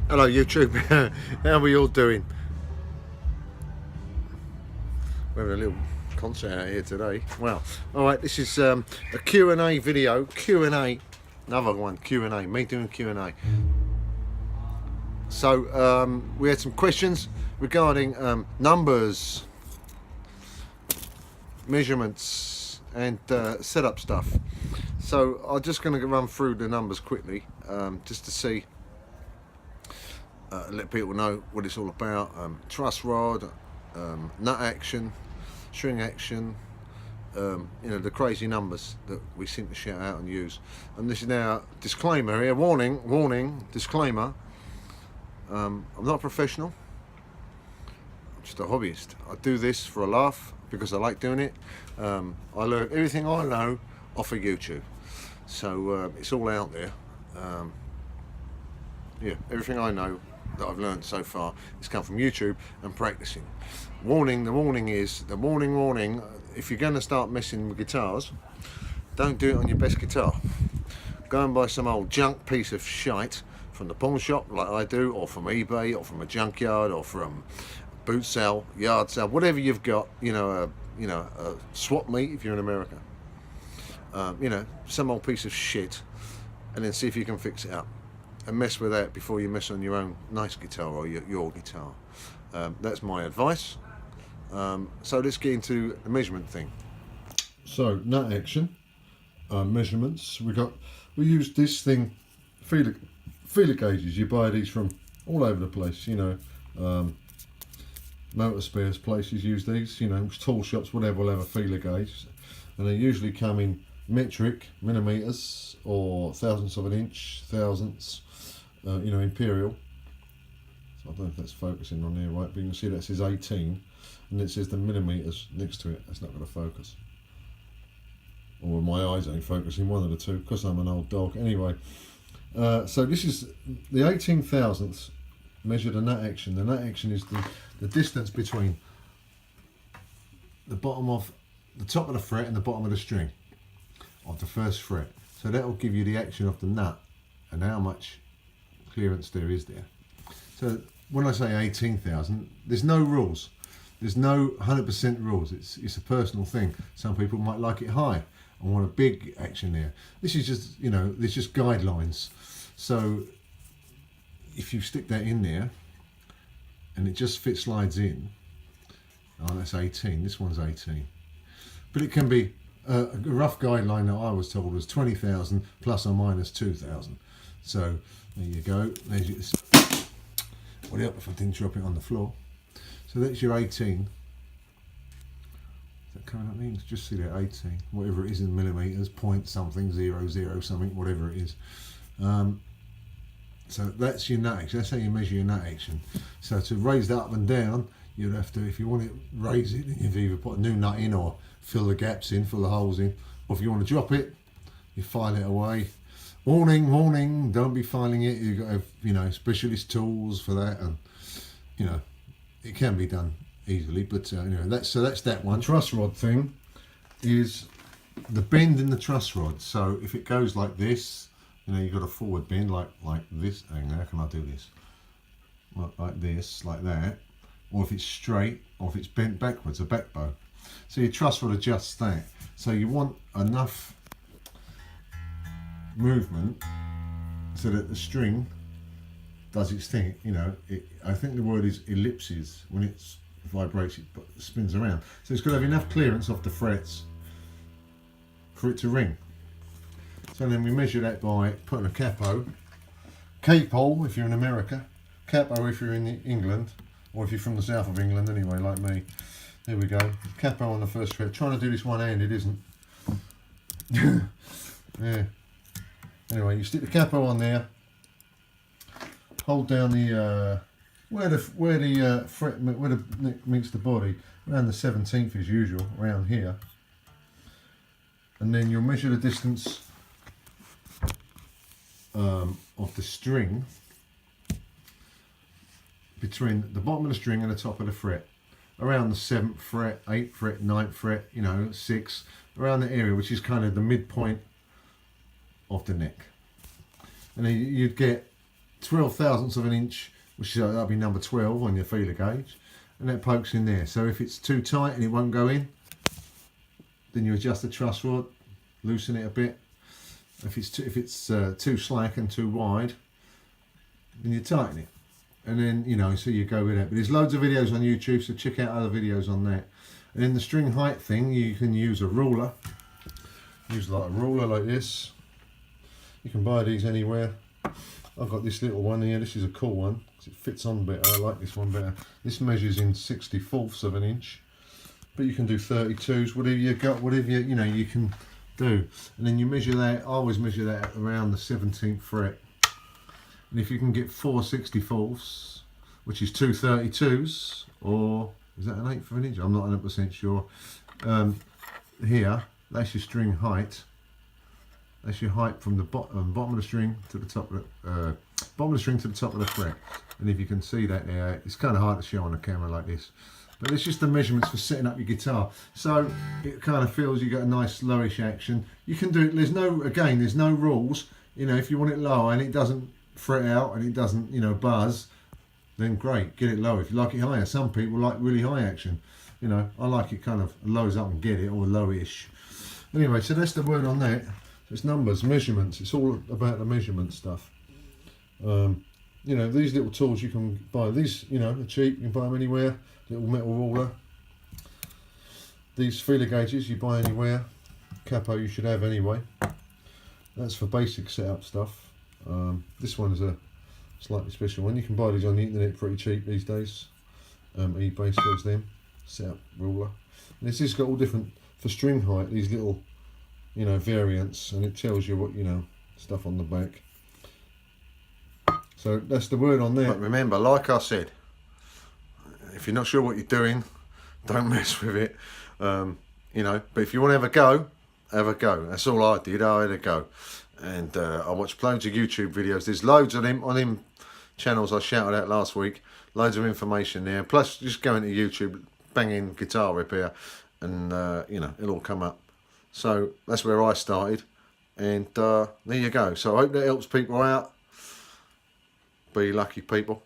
Hello YouTube, how are we all doing? We're having a little concert out here today. Wow. Alright, this is a Q&A video. Q&A, another one, Q&A, me doing Q&A. So we had some questions regarding numbers, measurements and setup stuff. So I'm just going to run through the numbers quickly, just to see, let people know what it's all about. Truss rod, nut action, string action, you know, the crazy numbers that we seem to shout out and use. And this is now disclaimer here, warning, disclaimer. I'm not a professional, I'm just a hobbyist. I do this for a laugh because I like doing it. I learn everything I know off of YouTube, so it's all out there. Yeah, everything I know that I've learned so far has come from YouTube and practicing. Warning, the warning is, warning, if you're going to start messing with guitars, don't do it on your best guitar. Go and buy some old junk piece of shite from the pawn shop like I do, or from eBay, or from a junkyard, or from boot sale, yard sale, whatever you've got, you know, a swap meet if you're in America. You know, some old piece of shit, and then see if you can fix it up. And mess with that before you mess on your own nice guitar or your guitar. That's my advice. So let's get into the measurement thing. So nut action, measurements. We use this thing, feeler gauges. You buy these from all over the place. You know, motor spares places use these. You know, tool shops, whatever, will have a feeler gauge, and they usually come in metric, millimeters, or thousandths of an inch, thousandths. You know, imperial. So I don't know if that's focusing on there right, but you can see that says 18 and it says the millimeters next to it. That's not going to focus, or my eyes ain't focusing, one of the two, because I'm an old dog. Anyway, so this is the 18 thousandths measured a nut action. The nut action is the distance between the bottom of the top of the fret and the bottom of the string of the first fret. So that will give you the action of the nut and how much clearance there is there. So when I say 18,000, there's no rules. There's no 100% rules. It's a personal thing. Some people might like it high and want a big action there. This is just, you know, there's just guidelines. So if you stick that in there and it just slides in, oh, that's 18. This one's 18. But it can be a rough guideline that I was told was 20,000 plus or minus 2,000. So there you go. There's your, what help if I didn't drop it on the floor. So that's your 18. Is that coming up there? Just see that 18, whatever it is in millimeters, point something, 00 something, whatever it is. So that's your nut action. That's how you measure your nut action. So to raise that up and down, you'd have to, if you want to raise it, you've either put a new nut in or fill the gaps in, fill the holes in. Or if you want to drop it, you file it away. Warning, don't be filing it. You've got to have, you know, specialist tools for that, and you know, it can be done easily, but anyway, that's that one. Truss rod thing is the bend in the truss rod. So if it goes like this, you know, you've got a forward bend like this. Hang on, how can I do this? Like this, like that. Or if it's straight, or if it's bent backwards, a back bow. So your truss rod adjusts that. So you want enough movement so that the string does its thing. You know, I think the word is ellipses. When it vibrates, it spins around. So it's got to have enough clearance off the frets for it to ring. So then we measure that by putting a capo if you're in America, capo if you're in England, or if you're from the south of England anyway, like me. There we go, capo on the first fret. Trying to do this one-handed isn't. Yeah. Anyway, you stick the capo on there, hold down the where the neck meets the body, around the 17th as usual, around here, and then you'll measure the distance of the string between the bottom of the string and the top of the fret, around the 7th fret, 8th fret, 9th fret, you know, 6th, around the area, which is kind of the midpoint of the neck. And then you'd get 12 thousandths of an inch, which is that'll be number 12 on your feeler gauge, and that pokes in there. So if it's too tight and it won't go in, then you adjust the truss rod, loosen it a bit. If it's too slack and too wide, then you tighten it, and then so you go with that. But there's loads of videos on YouTube, so check out other videos on that. And then the string height thing, you can use a ruler. Use like a ruler like this. You can buy these anywhere. I've got this little one here. This is a cool one because it fits on better. I like this one better. This measures in 64ths of an inch, but you can do 32s, whatever you got, whatever you can do. And then you measure that. I always measure that around the 17th fret. And if you can get 4 64ths, which is 2 32s, or is that an 1/8 of an inch? I'm not 100% sure. Here, that's your string height. That's your height from the bottom of the string to the top of the bottom of the string to the top of the fret. And if you can see that there, it's kind of hard to show on a camera like this. But it's just the measurements for setting up your guitar. So it kind of feels you got a nice lowish action. You can do it. There's no rules. If you want it low and it doesn't fret out and it doesn't buzz, then great, get it low. If you like it higher, some people like really high action. I like it kind of low as I can get it, or lowish. Anyway, so that's the word on that. So it's numbers, measurements. It's all about the measurement stuff. These little tools you can buy. These, are cheap. You can buy them anywhere. Little metal ruler. These feeler gauges you buy anywhere. Capo you should have anyway. That's for basic setup stuff. This one is a slightly special one. You can buy these on the internet pretty cheap these days. eBay sells them. Setup ruler. And this has got all different for string height. These little, variants, and it tells you what stuff on the back. So that's the word on there. But remember, like I said, if you're not sure what you're doing, don't mess with it. But if you want to have a go, have a go. That's all I did. I had a go. And I watched loads of YouTube videos. There's loads of them on them channels I shouted out last week. Loads of information there. Plus, just go into YouTube, bang in guitar repair, and it'll all come up. So that's where I started, and there you go. So I hope that helps people out. Be lucky, people.